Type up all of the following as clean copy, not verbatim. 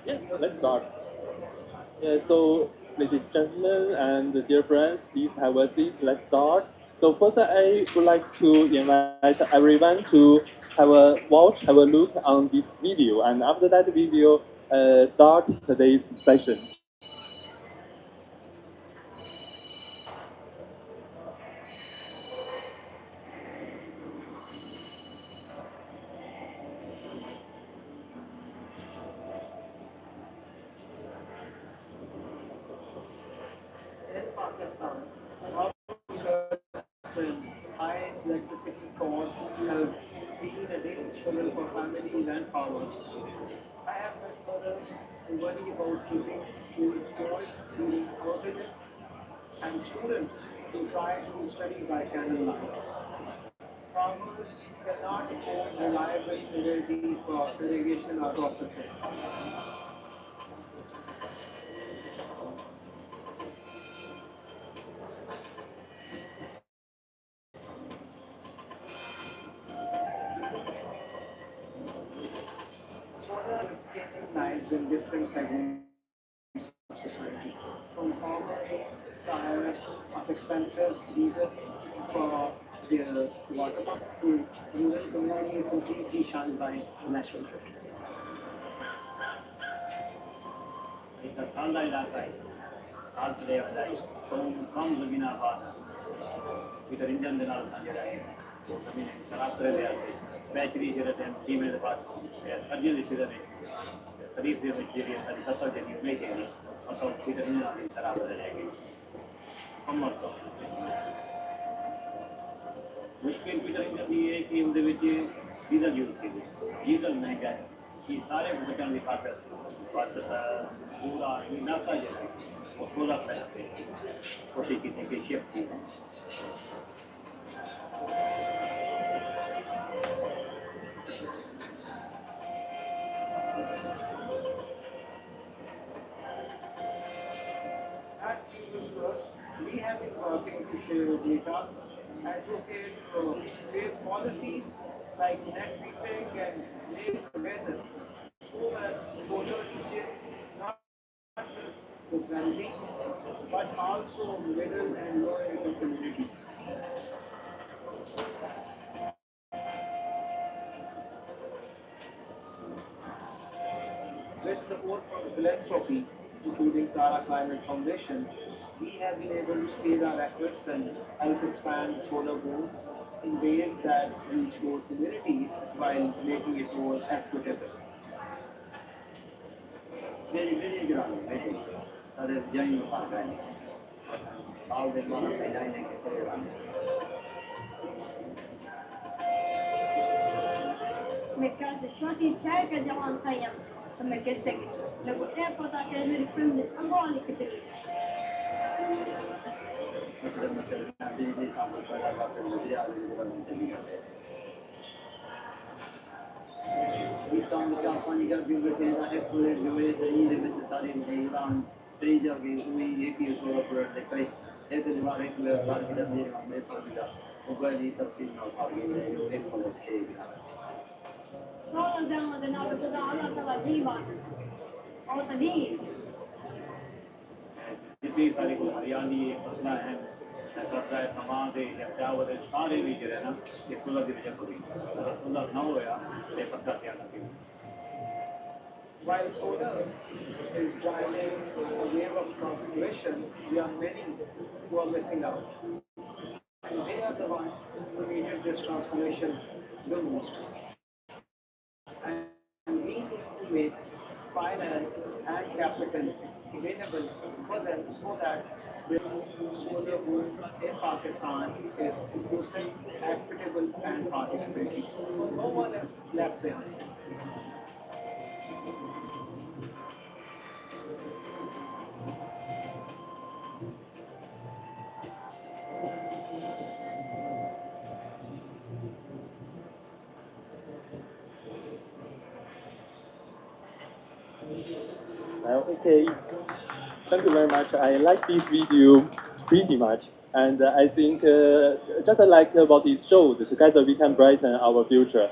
Yeah, let's start. Yeah, so, ladies and gentlemen, and dear friends, please have a seat. Let's start. So, first, I would like to invite everyone to have a look on this video, and after that, we will start today's session. High electricity costs have been a daily struggle for families and farmers. I have met mothers who worry about keeping food cold during outages and students who try to study by candlelight. Farmers cannot afford reliable energy for irrigation or processing. Solar is changing lives in different segments of society, from farmers tired of expensive diesel for their water pumps to rural communities completely shunned by national grid. एक थाला इलाका है हाल चले आता है तो कम जमीन आबाद इधर इंजन देना संजय है वो जमीन शराब करे ले आते स्पेशली जरूरत है टीम के पास सर्जन इसी तरह खरीद दे में जेरी सारी फसल जेरी में जेरी फसल इधर नहीं शराब करे लेके कम मत मुश्किल भी तो ये है कि उनके ਵਿੱਚ डीजल यूज कीते डीजल महंगा है ये सारे बचन की खातर बात पूरा इलाका जो है वो 16 पे कोशिश की थी कि शिफ्ट की At Universe, we have been working to share data, advocate for safe policies like net metering and raise awareness so that solar reaches not just the wealthy but also middle and lower income communities. With support from philanthropy, including Tara Climate Foundation, we have been able to scale our efforts and help expand the solar boom in ways that reach more communities while making it more equitable. मेरी मेरी ग्राम बेटे अरे जाइन में पार गए साल दिन माना पहला ही नहीं करे Mercado shorty cerca de uma saia sama kestek lagu airport akan nirfim ni angol kitik मतलब मतलब बिजली काम पैदा करते हैं मुझे आज भी चली जाते हैं We ਕੰਮ ਚਾਰ ਪੰਜ ਹਜ਼ਾਰ ਵੀ ਬਚੇ ਦਾ ਇੱਕ ਪਲੇਟ ਜਿਵੇਂ ਦਹੀਂ ਦੇ ਵਿੱਚ ਸਾਰੇ ਮਜ਼ਦੂਰਾਂ ਸਹੀ ਜਾ ਕੇ ਉਹੀ ਇੱਕ ਹੀ ਸੋਲਾ ਪਲੇਟ ਦੇ ਕਰੇ ਇੱਕ ਜਵਾਰ ਇੱਕ ਵੇਰ ਬਾਹਰ ਜਿਹੜਾ ਮੇਰੇ ਮਾਮਲੇ ਤੋਂ ਵੀ ਦਾ ਉਹ ਗਾਜੀ ਤਰਤੀਬ ਨਾਲ ਖਾ ਗਏ ਨੇ ਉਹ ਇੱਕ plate K Solar down the now to the Allah Talajiva. All the need. जितनी सारी हरियाली फसलें हैं ऐसा तमाम के प्यावर सारे भी जो है ना ये सोलर की वजह होगी अगर सोलर ना होया तो पत्ता क्या लगे While solar is driving a wave of transformation, there are many who are missing out. And they are the ones who needed this transformation the most. And we need to make finance and capital available for them so that this solar boom in Pakistan is inclusive, equitable, and participating. So no one is left behind. Okay, thank you very much. I like this video pretty much. And I think just like what it showed, together we can brighten our future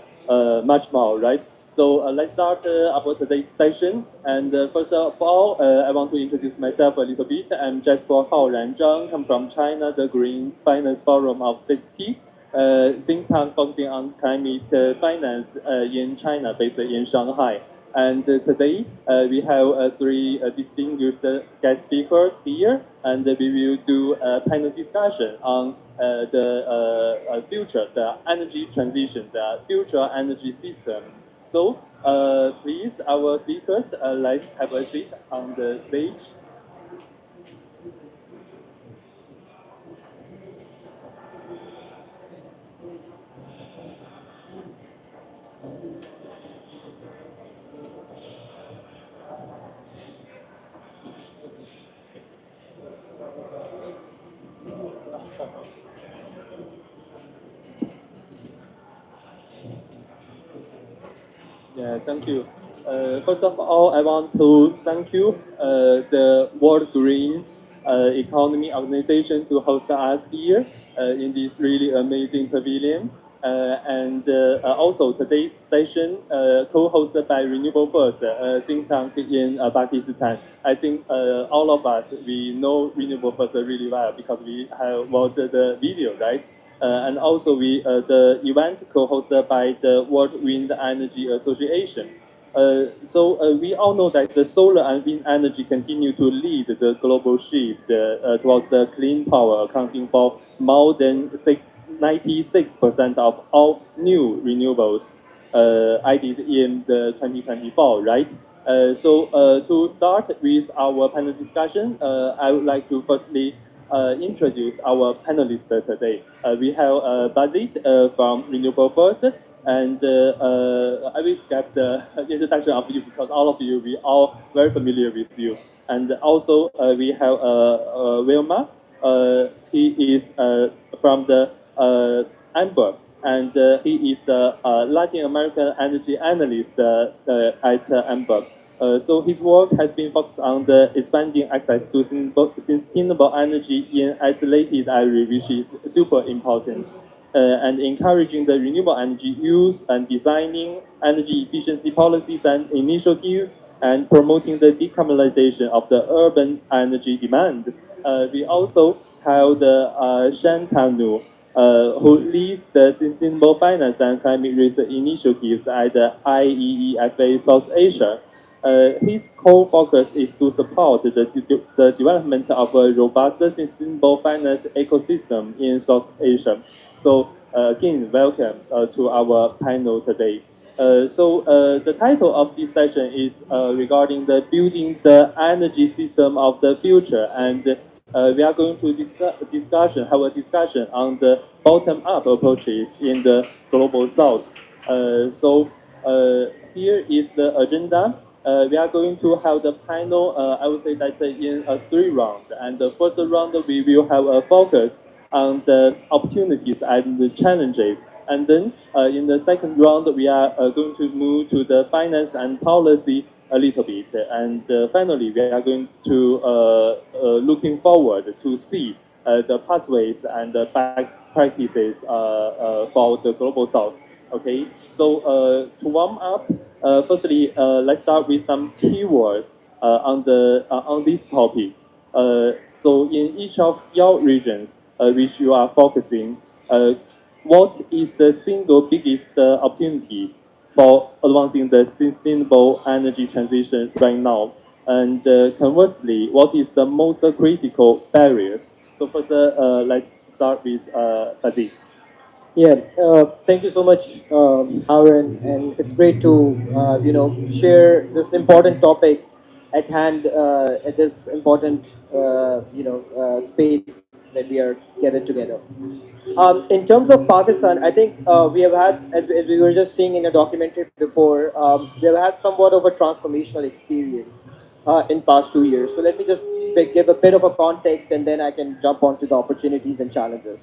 much more, right? So let's start about today's session. And first of all, I want to introduce myself a little bit. I'm Jasper Hao Ranzhang, come from China, the Green Finance Forum of CCP, think tank focusing on climate finance in China, based in Shanghai. And today we have three distinguished guest speakers here, and we will do a panel discussion on the future, the energy transition, the future energy systems. So please, our speakers, let's have a seat on the stage. Yeah, thank you. First of all, I want to thank you, the World Green Economy Organization, to host us here in this really amazing pavilion. And also today's session co-hosted by Renewable First, a think tank in Pakistan. I think all of us, we know Renewable First really well because we have watched the video, right? And also the event co-hosted by the World Wind Energy Association. So we all know that the solar and wind energy continue to lead the global shift towards the clean power, accounting for more than 96% of all new renewables added in the 2024, right? So to start with our panel discussion, I would like to firstly introduce our panelists today. We have Bazit from Renewable First, and I will skip the introduction of you because all of you, we all very familiar with you. And also we have Wilma. He is from the Amber, and he is the Latin American energy analyst at Amber. So his work has been focused on the expanding access to sustainable energy in isolated areas, which is super important, and encouraging the renewable energy use and designing energy efficiency policies and initiatives, and promoting the decarbonization of the urban energy demand. We also have the Shantanu, who leads the Sustainable Finance and Climate Risk Initiatives at the IEEFA South Asia. His core focus is to support the development of a robust sustainable finance ecosystem in South Asia. So again, welcome to our panel today. The title of this session is regarding the building the energy system of the future, and we are going to have a discussion on the bottom-up approaches in the global south. Here is the agenda. We are going to have the panel, I would say that in a 3 round. And the first round, we will have a focus on the opportunities and the challenges And then in the second round, we are going to move to the finance and policy a little bit. And finally, we are going to looking forward to see the pathways and the best practices for the global south. Okay, so to warm up, firstly, let's start with some keywords on this topic. So in each of your regions, which you are focusing, what is the single biggest opportunity for advancing the sustainable energy transition right now? And conversely, what is the most critical barriers? So first, let's start with Fazil. Yeah, thank you so much, Aaron, and it's great to share this important topic at hand at this important space that we are gathered together. In terms of Pakistan, I think we have had, as we were just seeing in a documentary before, we have had somewhat of a transformational experience in past 2 years. So let me just give a bit of a context, and then I can jump onto the opportunities and challenges.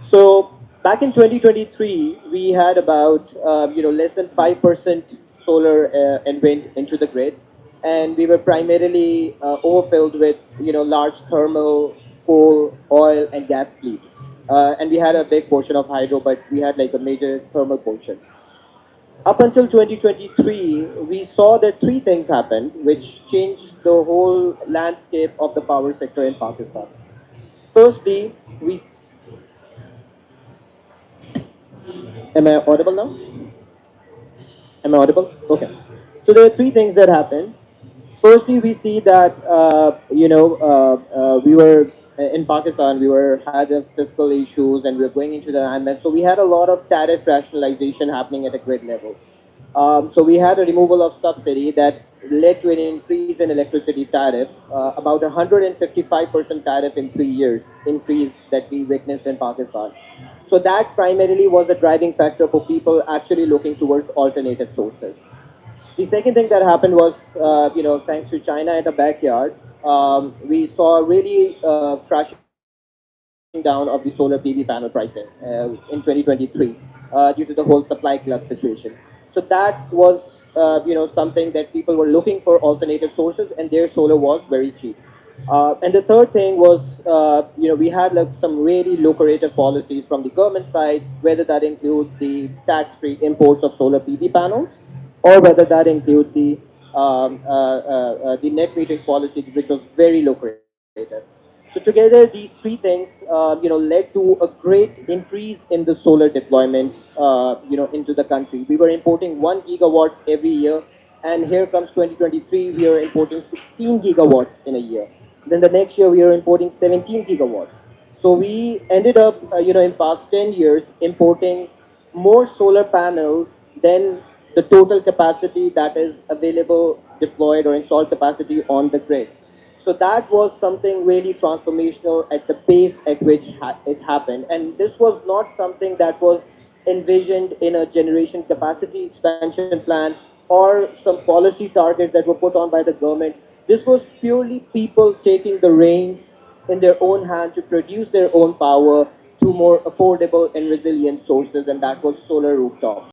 So back in 2023, we had about less than 5% solar and wind into the grid, and we were primarily overfilled with large thermal, coal, oil, and gas fleet. And we had a big portion of hydro, but we had like a major thermal portion. Up until 2023, we saw that three things happened, which changed the whole landscape of the power sector in Pakistan. Firstly, we am I audible now? Am I audible? Okay. So there are three things that happened. Firstly, we see that we were in Pakistan. We were had fiscal issues, and we were going into the IMF. So we had a lot of tariff rationalization happening at a grid level. So we had a removal of subsidy that led to an increase in electricity tariff, about 155% tariff in 3 years increase that we witnessed in Pakistan. So that primarily was the driving factor for people actually looking towards alternative sources. The second thing that happened was, thanks to China at a backyard, we saw really crashing down of the solar PV panel pricing in 2023 due to the whole supply glut situation. So that was, something that people were looking for alternative sources, and their solar was very cheap. And the third thing was, we had like some really lucrative policies from the government side, whether that includes the tax-free imports of solar PV panels, or whether that includes the net metering policy, which was very lucrative. So together, these three things, led to a great increase in the solar deployment, into the country. We were importing 1 gigawatt every year, and here comes 2023, we are importing 16 gigawatts in a year. Then the next year, we are importing 17 gigawatts. So we ended up, in past 10 years, importing more solar panels than the total capacity that is available, deployed, or installed capacity on the grid. So that was something really transformational at the pace at which it happened. And this was not something that was envisioned in a generation capacity expansion plan or some policy targets that were put on by the government. This was purely people taking the reins in their own hand to produce their own power through more affordable and resilient sources, and that was solar rooftops.